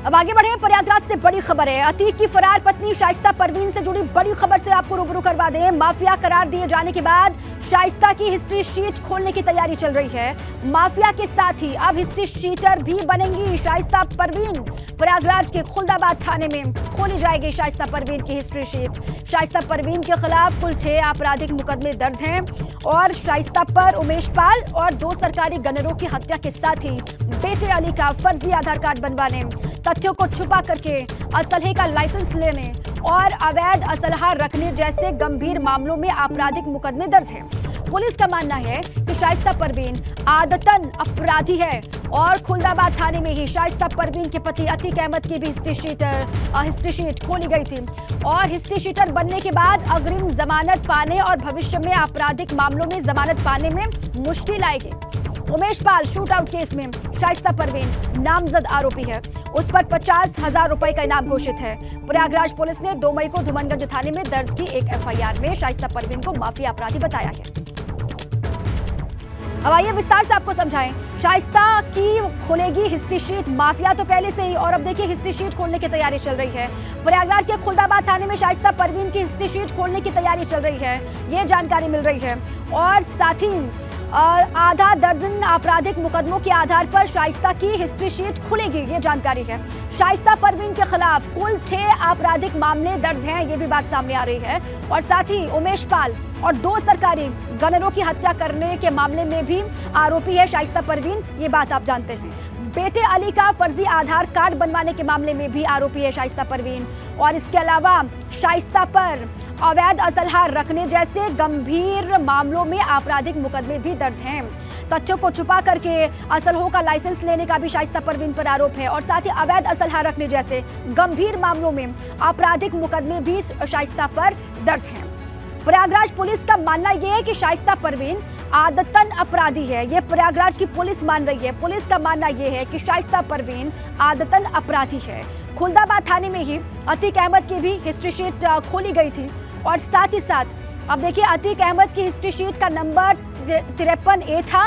अब आगे बढ़े। प्रयागराज से बड़ी खबर है। अतीक की फरार पत्नी शाइस्ता परवीन से जुड़ी बड़ी खबर से आपको रूबरू करवा दें। माफिया करार दिए जाने के बाद शाइस्ता की हिस्ट्री शीट खोलने की तैयारी चल रही है। माफिया के साथ ही अब हिस्ट्री शीटर भी बनेंगी शाइस्ता परवीन। प्रयागराज के खुलदाबाद थाने में खोली जाएगी शाइस्ता परवीन की हिस्ट्री शीट। शाइस्ता परवीन के खिलाफ कुल 6 आपराधिक मुकदमे दर्ज हैं और शाइस्ता पर उमेश पाल और 2 सरकारी गनरों की हत्या के साथ ही बेटे अली का फर्जी आधार कार्ड बनवाने, तथ्यों को छुपा करके असलहे का लाइसेंस लेने और अवैध असलहा रखने जैसे गंभीर मामलों में आपराधिक मुकदमे दर्ज हैं। पुलिस का मानना है कि शाइस्ता परवीन आदतन अपराधी है और खुलदाबाद थाने में ही शाइस्ता परवीन के पति अतीक अहमद की भी हिस्ट्री शीट खोली गई थी और हिस्ट्री शीटर बनने के बाद अग्रिम जमानत पाने और भविष्य में आपराधिक मामलों में जमानत पाने में मुश्किल आएगी। Umesh Pal shoot out case में शाइस्ता परवीन नामजद आरोपी है। उस पर 50,000 रुपए का इनाम घोषित है। प्रयागराज पुलिस ने 2 मई को धुमनगंज थाने में दर्ज की एक FIR में शाइस्ता परवीन को माफिया अपराधी बताया गया। अब आइए विस्तार से आपको समझाएं। शाइस्ता की खोलेगी हिस्ट्री शीट। माफिया तो पहले से ही, और अब देखिए हिस्ट्री शीट खोलने की तैयारी चल रही है। प्रयागराज के खुलदाबाद थाने में शाइस्ता परवीन की हिस्ट्री शीट खोलने की तैयारी चल रही है, ये जानकारी मिल रही है। और साथ ही आधा दर्जन आपराधिक मुकदमों के आधार पर शाइस्ता की हिस्ट्री शीट खुलेगी, ये जानकारी है। शाइस्ता परवीन के खिलाफ कुल 6 आपराधिक मामले दर्ज हैं, ये भी बात सामने आ रही है। और साथ ही उमेश पाल और 2 सरकारी गनरों की हत्या करने के मामले में भी आरोपी है शाइस्ता परवीन, ये बात आप जानते हैं। बेटे अली का फर्जी आधार कार्ड बनवाने के मामले में भी आरोपी है शाइस्ता परवीन। और इसके अलावा शाइस्ता पर अवैध असलहा रखने जैसे गंभीर मामलों में आपराधिक मुकदमे भी दर्ज हैं। तथ्यों को छुपा करके असलहों का लाइसेंस लेने का भी शाइस्ता परवीन पर आरोप है और साथ ही अवैध असलहा रखने जैसे गंभीर मामलों में आपराधिक मुकदमे भी शाइस्ता पर दर्ज हैं। प्रयागराज पुलिस का मानना यह है कि शाइस्ता परवीन आदतन अपराधी है, ये प्रयागराज की पुलिस मान रही है। पुलिस का मानना यह है कि शाइस्ता परवीन आदतन अपराधी है। खुलदाबाद थाने में ही अतीक अहमद की भी हिस्ट्री शीट खोली गई थी और साथ ही साथ अब देखिए अतीक अहमद की हिस्ट्री शीट का नंबर 53A था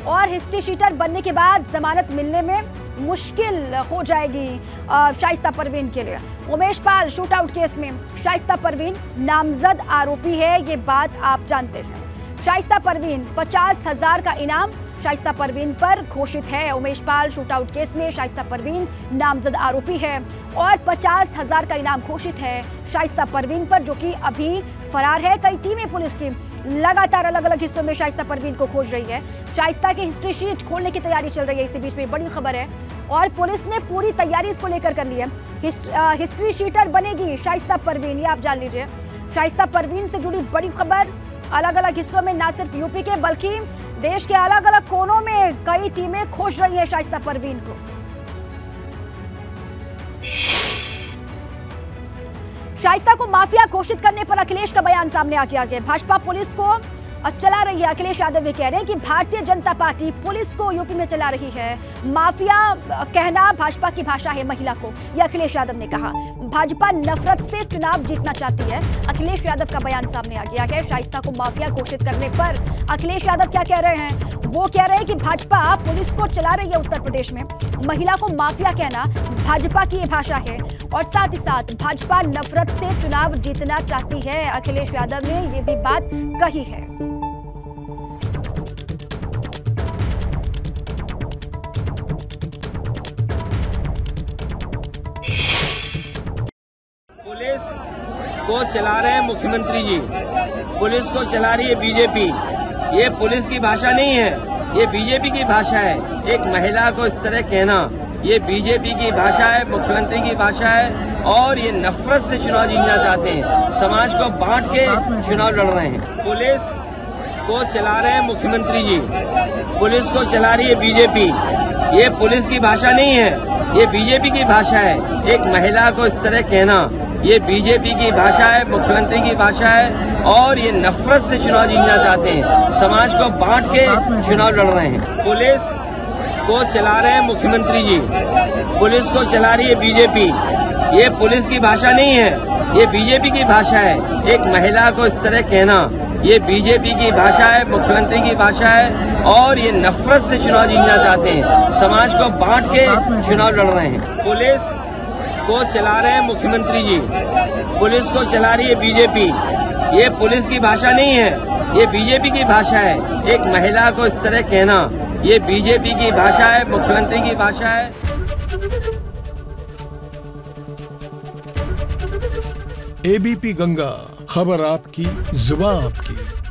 और हिस्ट्री शीटर बनने के बाद जमानत मिलने में मुश्किल हो जाएगी शाइस्ता परवीन के लिए। Umesh Pal shoot out case में शाइस्ता परवीन नामजद आरोपी है, ये बात आप जानते हैं। शाइस्ता परवीन 50,000 का इनाम शाइस्ता परवीन पर घोषित है। Umesh Pal shoot out case में शाइस्ता परवीन नामजद आरोपी है और 50,000 का इनाम घोषित है शाइस्ता परवीन पर, जो कि अभी फरार है। कई टीमें पुलिस की लगातार अलग अलग हिस्सों में शाइस्ता परवीन को खोज रही है। शाइस्ता की हिस्ट्री शीट खोलने की तैयारी चल रही है। इसी बीच में बड़ी खबर है और पुलिस ने पूरी तैयारी इसको लेकर कर ली है। हिस्ट्री शीटर बनेगी शाइस्ता परवीन, ये आप जान लीजिए। शाइस्ता परवीन से जुड़ी बड़ी खबर अलग अलग हिस्सों में, ना सिर्फ यूपी के बल्कि देश के अलग अलग कोनों में कई टीमें खोज रही है शाइस्ता परवीन को। शाइस्ता को माफिया घोषित करने पर अखिलेश का बयान सामने आ गया है। भाजपा पुलिस को चला रही है। अखिलेश यादव ये कह रहे हैं कि भारतीय जनता पार्टी पुलिस को यूपी में चला रही है। माफिया कहना भाजपा की भाषा है महिला को, यह अखिलेश यादव ने कहा। भाजपा नफरत से चुनाव जीतना चाहती है, अखिलेश यादव का बयान सामने आ गया है। शाइस्ता को माफिया घोषित करने पर अखिलेश यादव क्या कह रहे हैं? वो कह रहे हैं कि भाजपा पुलिस को चला रही है उत्तर प्रदेश में, महिला को माफिया कहना भाजपा की ये भाषा है और साथ ही साथ भाजपा नफरत से चुनाव जीतना चाहती है। अखिलेश यादव ने ये भी बात कही है। पुलिस को चला रहे हैं मुख्यमंत्री जी, पुलिस को चला रही है बीजेपी। ये पुलिस की भाषा नहीं है, ये बीजेपी की भाषा है। एक महिला को इस तरह कहना ये बीजेपी की भाषा है, मुख्यमंत्री की भाषा है और ये नफरत से चुनाव जीतना चाहते हैं। समाज को बांट के चुनाव लड़ रहे हैं। पुलिस को चला रहे हैं मुख्यमंत्री जी, पुलिस को चला रही है बीजेपी। ये पुलिस की भाषा नहीं है, ये बीजेपी की भाषा है। एक महिला को इस तरह कहना ये बीजेपी की भाषा है, मुख्यमंत्री की भाषा है और ये नफरत से चुनाव जीतना चाहते हैं। समाज को बांट के चुनाव लड़ रहे हैं। पुलिस को चला रहे हैं मुख्यमंत्री जी, पुलिस को चला रही है बीजेपी। ये पुलिस की भाषा नहीं है, ये बीजेपी की भाषा है। एक महिला को इस तरह कहना ये बीजेपी की भाषा है, मुख्यमंत्री की भाषा है और ये नफरत से चुनाव जीतना चाहते हैं। समाज को बांट के चुनाव लड़ रहे हैं। पुलिस को चला रहे हैं मुख्यमंत्री जी, पुलिस को चला रही है बीजेपी। ये पुलिस की भाषा नहीं है, ये बीजेपी की भाषा है। एक महिला को इस तरह कहना, ये बीजेपी की भाषा है, मुख्यमंत्री की भाषा है। एबीपी गंगा, खबर आपकी, जुबान आपकी।